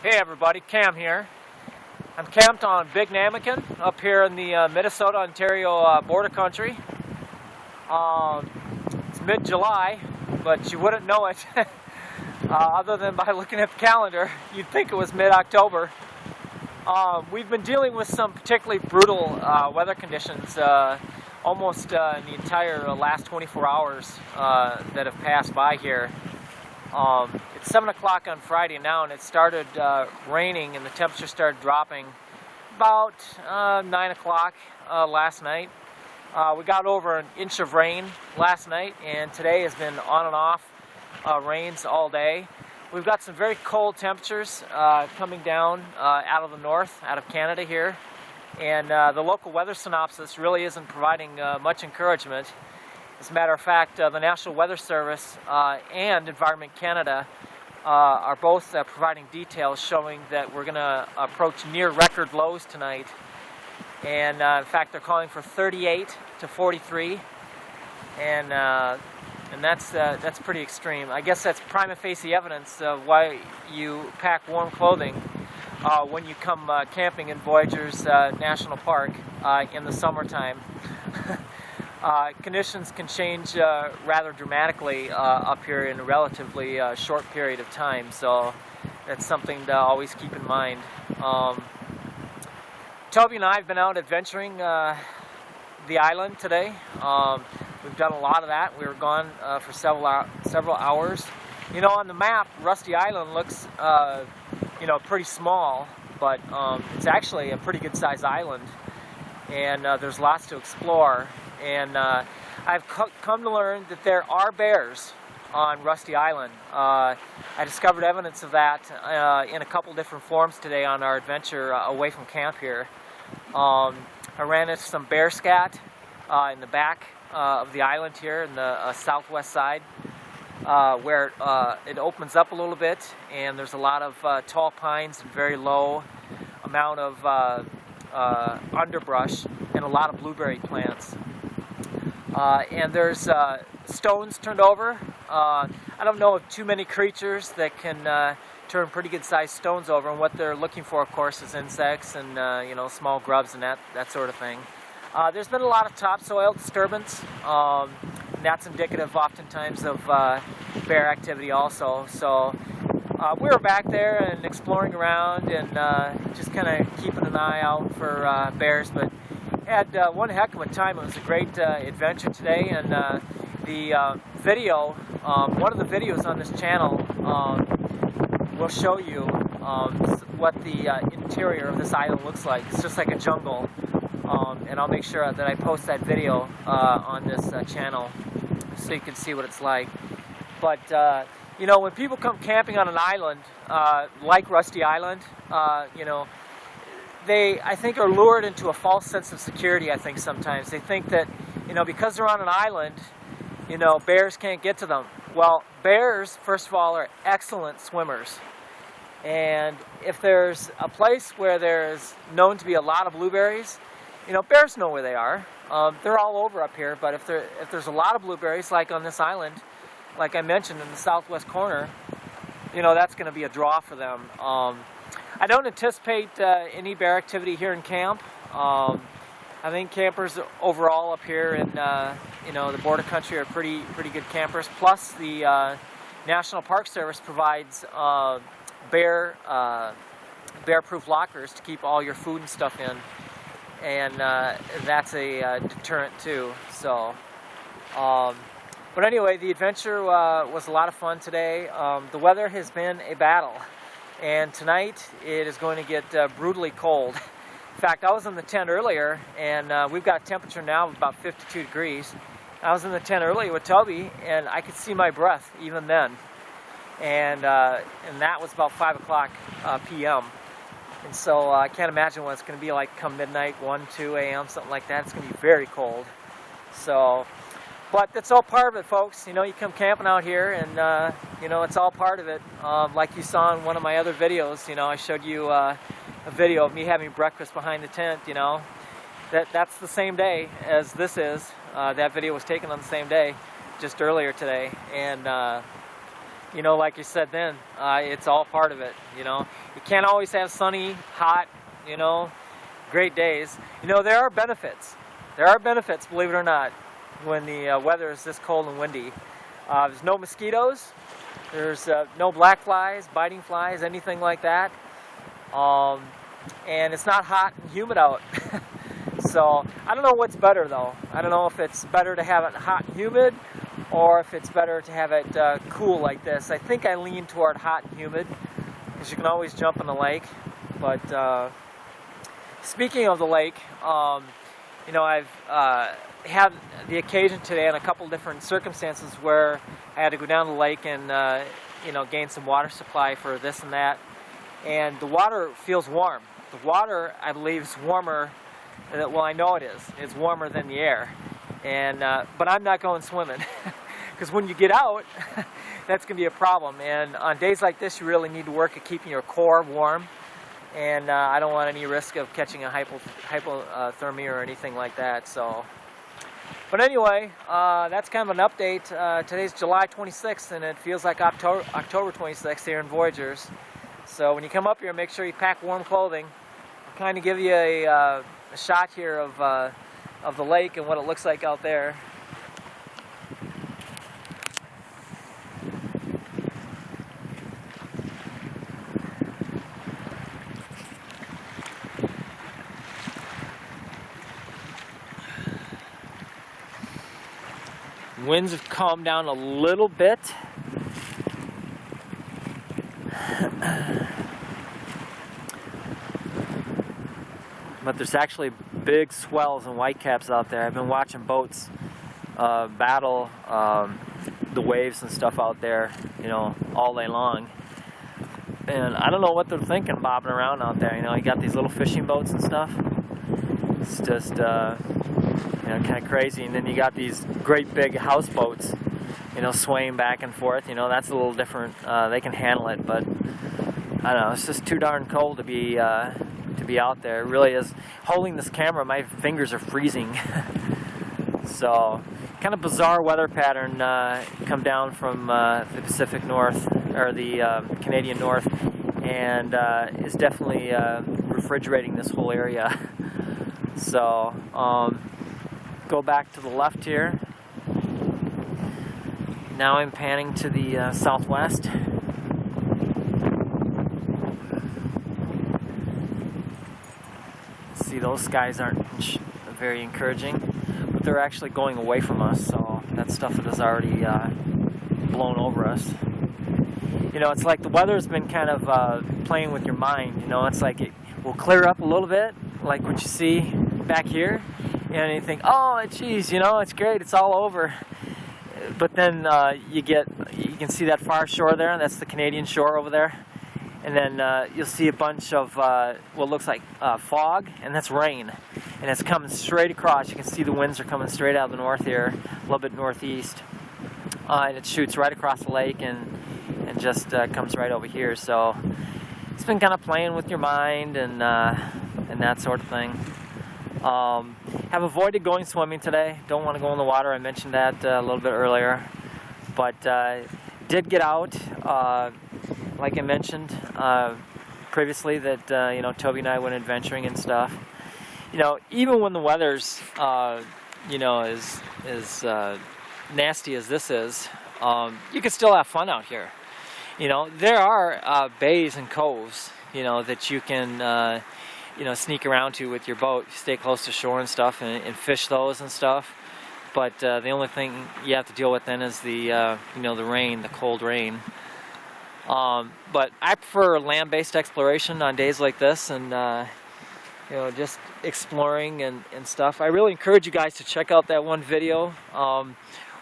Hey everybody, Cam here. I'm camped on Big Namakan up here in the Minnesota-Ontario border country. It's mid-July, but you wouldn't know it other than by looking at the calendar. You'd think it was mid-October. We've been dealing with some particularly brutal weather conditions almost in the entire last 24 hours that have passed by here. It's 7 o'clock on Friday now, and it started raining, and the temperature started dropping about 9 o'clock last night. We got over an inch of rain last night, and today has been on and off rains all day. We've got some very cold temperatures coming down out of the north, out of Canada here, and the local weather synopsis really isn't providing much encouragement. As a matter of fact, the National Weather Service and Environment Canada are both providing details showing that we're going to approach near record lows tonight. And in fact, they're calling for 38 to 43, and that's pretty extreme. I guess that's prima facie evidence of why you pack warm clothing when you come camping in Voyageurs National Park in the summertime. Conditions can change rather dramatically up here in a relatively short period of time, so that's something to always keep in mind. Toby and I have been out adventuring the island today. We've done a lot of that. We were gone for several hours. You know, on the map, Rusty Island looks pretty small, but it's actually a pretty good sized island, and there's lots to explore. And I've come to learn that there are bears on Rusty Island. I discovered evidence of that in a couple different forms today on our adventure away from camp here. I ran into some bear scat in the back of the island here in the southwest side, where it opens up a little bit, and there's a lot of tall pines and very low amount of underbrush and a lot of blueberry plants. And there's stones turned over. I don't know of too many creatures that can turn pretty good sized stones over, and what they're looking for, of course, is insects and small grubs and that sort of thing. There's been a lot of topsoil disturbance, and that's indicative oftentimes of bear activity also. So we were back there and exploring around and just kind of keeping an eye out for bears, but had one heck of a time. It was a great adventure today, and the video, one of the videos on this channel will show you what the interior of this island looks like. It's just like a jungle, and I'll make sure that I post that video on this channel so you can see what it's like. But when people come camping on an island like Rusty Island, they, I think, are lured into a false sense of security. I think sometimes they think that, because they're on an island, bears can't get to them. Well, bears, first of all, are excellent swimmers. And if there's a place where there's known to be a lot of blueberries, bears know where they are. They're all over up here, but if there's a lot of blueberries, like on this island, like I mentioned in the southwest corner, that's going to be a draw for them. I don't anticipate any bear activity here in camp. I think campers overall up here in the border country are pretty good campers. Plus, the National Park Service provides bear-proof lockers to keep all your food and stuff in, and that's a deterrent too. So, but anyway, the adventure was a lot of fun today. The weather has been a battle. And tonight it is going to get brutally cold. In fact, I was in the tent earlier, and we've got a temperature now of about 52 degrees. I was in the tent earlier with Toby, and I could see my breath even then. And that was about 5 o'clock p.m. And so I can't imagine what it's going to be like come midnight, 1, 2 a.m., something like that. It's going to be very cold. So, but that's all part of it, folks. You come camping out here, and it's all part of it. Like you saw in one of my other videos, I showed you a video of me having breakfast behind the tent. That's the same day as this is. That video was taken on the same day, just earlier today, and you know, like you said then, it's all part of it, you know. You can't always have sunny, hot, you know, great days. You know, there are benefits. There are benefits, believe it or not, when the weather is this cold and windy. There's no mosquitoes. There's no black flies, biting flies, anything like that. And it's not hot and humid out. So I don't know what's better though. I don't know if it's better to have it hot and humid or if it's better to have it cool like this. I think I lean toward hot and humid because you can always jump in the lake. But speaking of the lake, you know, I've had the occasion today in a couple different circumstances where I had to go down the lake and you know, gain some water supply for this and that. And the water feels warm. The water, I believe, is warmer. Well, I know it is. It's warmer than the air. And but I'm not going swimming because when you get out, that's going to be a problem. And on days like this, you really need to work at keeping your core warm. And I don't want any risk of catching a hypothermia or anything like that. So, but anyway, that's kind of an update. Today's July 26th, and it feels like October 26th here in Voyageurs. So when you come up here, make sure you pack warm clothing. I'll kind of give you a shot here of the lake and what it looks like out there. Winds have calmed down a little bit. But there's actually big swells and whitecaps out there. I've been watching boats battle the waves and stuff out there, you know, all day long. And I don't know what they're thinking bobbing around out there. You know, you got these little fishing boats and stuff. It's just, you know, kind of crazy. And then you got these great big houseboats, you know, swaying back and forth. You know, that's a little different. They can handle it, but I don't know. It's just too darn cold to be out there. It really is. Holding this camera, my fingers are freezing. So, kind of bizarre weather pattern come down from the Pacific North, or the Canadian North, and is definitely refrigerating this whole area. So, go back to the left here. Now I'm panning to the southwest. See, those skies aren't very encouraging, but they're actually going away from us, so that stuff has already blown over us. You know, it's like the weather's been kind of playing with your mind. You know, it's like it will clear up a little bit, like what you see back here, and you think, oh, geez, you know, it's great, it's all over. But then you can see that far shore there, that's the Canadian shore over there. And then you'll see a bunch of what looks like fog, and that's rain. And it's coming straight across. You can see the winds are coming straight out of the north here, a little bit northeast. And it shoots right across the lake and just comes right over here. So it's been kind of playing with your mind and that sort of thing. Have avoided going swimming today. Don't want to go in the water. I mentioned that a little bit earlier. But did get out. Like I mentioned previously, that you know, Toby and I went adventuring and stuff. You know, even when the weather's you know, is nasty as this is, you can still have fun out here. You know, there are bays and coves, you know, that you can you know, sneak around to with your boat, stay close to shore and stuff, and fish those and stuff. But the only thing you have to deal with then is the you know, the rain, the cold rain. But I prefer land-based exploration on days like this, and you know, just exploring and stuff. I really encourage you guys to check out that one video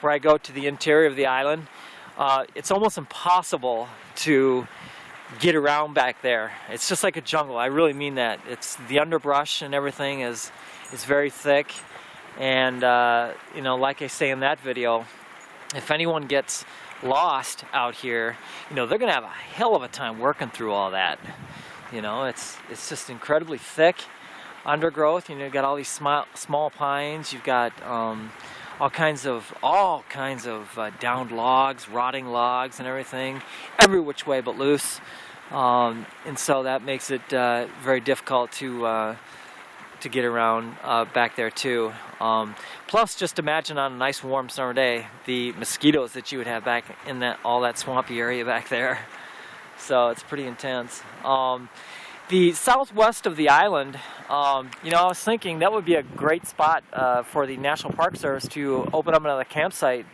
where I go to the interior of the island. It's almost impossible to get around back there. It's just like a jungle. I really mean that. It's the underbrush and everything is very thick, and you know, like I say in that video, if anyone gets lost out here, you know, they're gonna have a hell of a time working through all that. You know, it's just incredibly thick undergrowth. You know, you've got all these small pines. You've got all kinds of downed logs, rotting logs, and everything, every which way but loose. And so that makes it very difficult to get around back there too. Plus, just imagine on a nice warm summer day the mosquitoes that you would have back in all that swampy area back there. So it's pretty intense. The southwest of the island, you know, I was thinking that would be a great spot for the National Park Service to open up another campsite.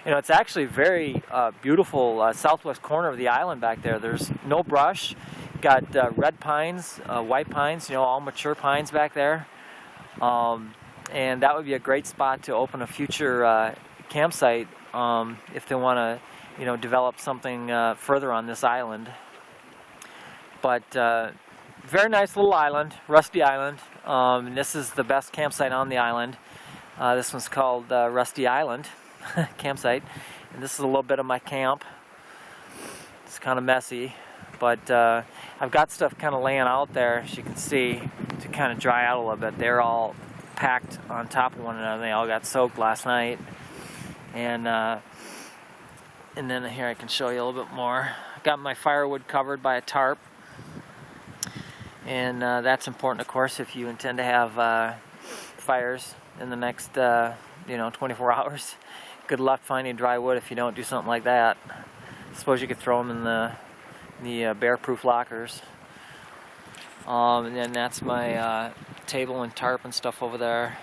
You know, it's actually very beautiful southwest corner of the island back there. There's no brush. Got red pines, white pines, you know, all mature pines back there. And that would be a great spot to open a future campsite if they want to, you know, develop something further on this island. But very nice little island, Rusty Island. And this is the best campsite on the island. This one's called Rusty Island campsite. And this is a little bit of my camp. It's kind of messy, but I've got stuff kind of laying out there, as you can see, to kind of dry out a little bit. They're all packed on top of one another. They all got soaked last night. And then here I can show you a little bit more. I've got my firewood covered by a tarp. And that's important, of course, if you intend to have fires in the next, 24 hours. Good luck finding dry wood if you don't do something like that. I suppose you could throw them in the bear-proof lockers. And then that's my table and tarp and stuff over there.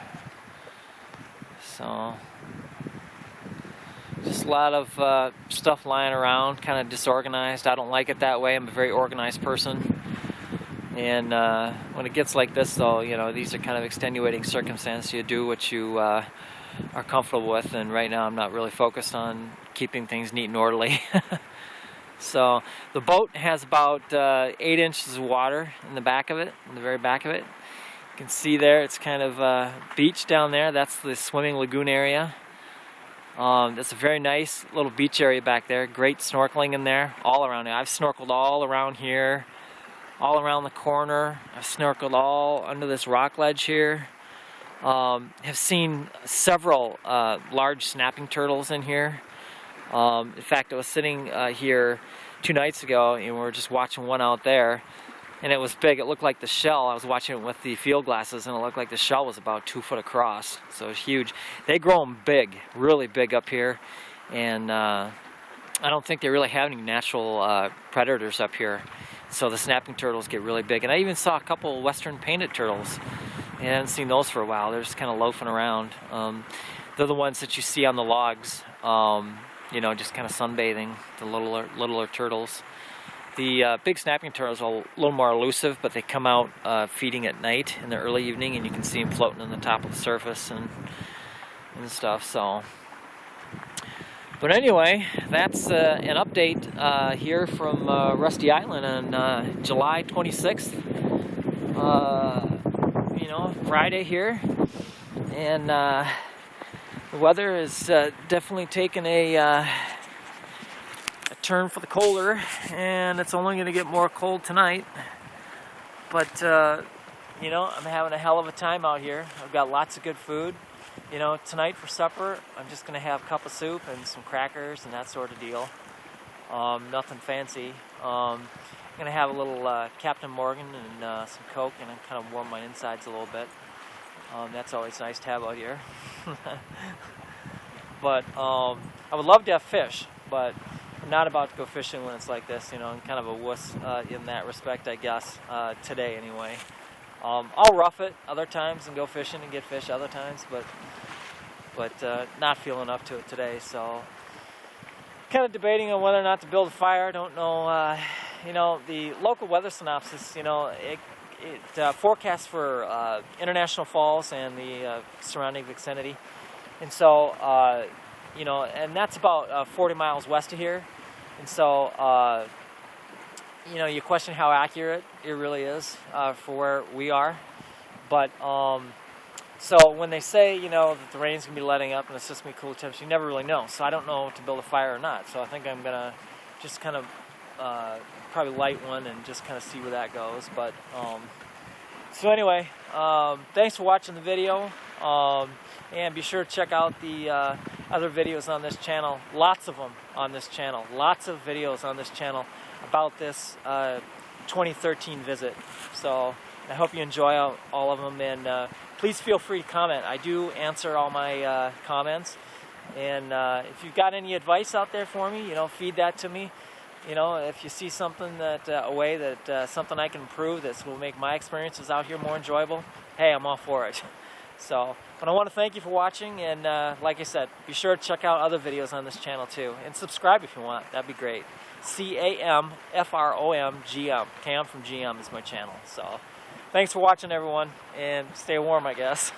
So just a lot of stuff lying around, kind of disorganized. I don't like it that way. I'm a very organized person. And when it gets like this, though, you know, these are kind of extenuating circumstances. You do what you are comfortable with, and right now I'm not really focused on keeping things neat and orderly. So the boat has about 8 inches of water in the back of it, in the very back of it. You can see there, it's kind of beach down there. That's the swimming lagoon area. That's a very nice little beach area back there. Great snorkeling in there, all around it. I've snorkeled all around here, all around the corner. I've snorkeled all under this rock ledge here. Have seen several large snapping turtles in here. In fact, I was sitting here 2 nights ago and we were just watching one out there, and it was big. It looked like the shell. I was watching it with the field glasses, and it looked like the shell was about 2 foot across. So it was huge. They grow them big, really big up here, and I don't think they really have any natural predators up here. So the snapping turtles get really big. And I even saw a couple of western painted turtles. I haven't seen those for a while. They're just kind of loafing around. They're the ones that you see on the logs, just kind of sunbathing, the littler turtles. The big snapping turtles are a little more elusive, but they come out feeding at night in the early evening, and you can see them floating on the top of the surface and stuff. So, but anyway, that's an update here from Rusty Island on July 26th. Friday here, and the weather is definitely taking a turn for the colder, and it's only going to get more cold tonight. But I'm having a hell of a time out here. I've got lots of good food. Tonight for supper, I'm just going to have a cup of soup and some crackers and that sort of deal. Nothing fancy. I'm going to have a little Captain Morgan and some Coke, and kind of warm my insides a little bit. That's always nice to have out here. But I would love to have fish, but I'm not about to go fishing when it's like this. I'm kind of a wuss in that respect, I guess, today anyway. I'll rough it other times and go fishing and get fish other times, but not feeling up to it today. So kind of debating on whether or not to build a fire. I don't know. The local weather synopsis, it forecasts for International Falls and the surrounding vicinity. And so, and that's about 40 miles west of here. And so, you question how accurate it really is for where we are. But, so when they say, that the rain's going to be letting up and it's just going to be cool temps, you never really know. So I don't know to build a fire or not. So I think I'm going to just kind of probably light one and just kind of see where that goes. But so anyway, thanks for watching the video. And be sure to check out the other videos on this channel. Lots of them on this channel. Lots of videos on this channel about this 2013 visit. So I hope you enjoy all of them, and please feel free to comment. I do answer all my comments, and if you've got any advice out there for me, feed that to me. If you see something something I can improve that will make my experiences out here more enjoyable, hey, I'm all for it. So, but I want to thank you for watching, and like I said, be sure to check out other videos on this channel too, and subscribe if you want. That'd be great. CAMFROMGM. Cam from GM is my channel. So, thanks for watching, everyone, and stay warm, I guess.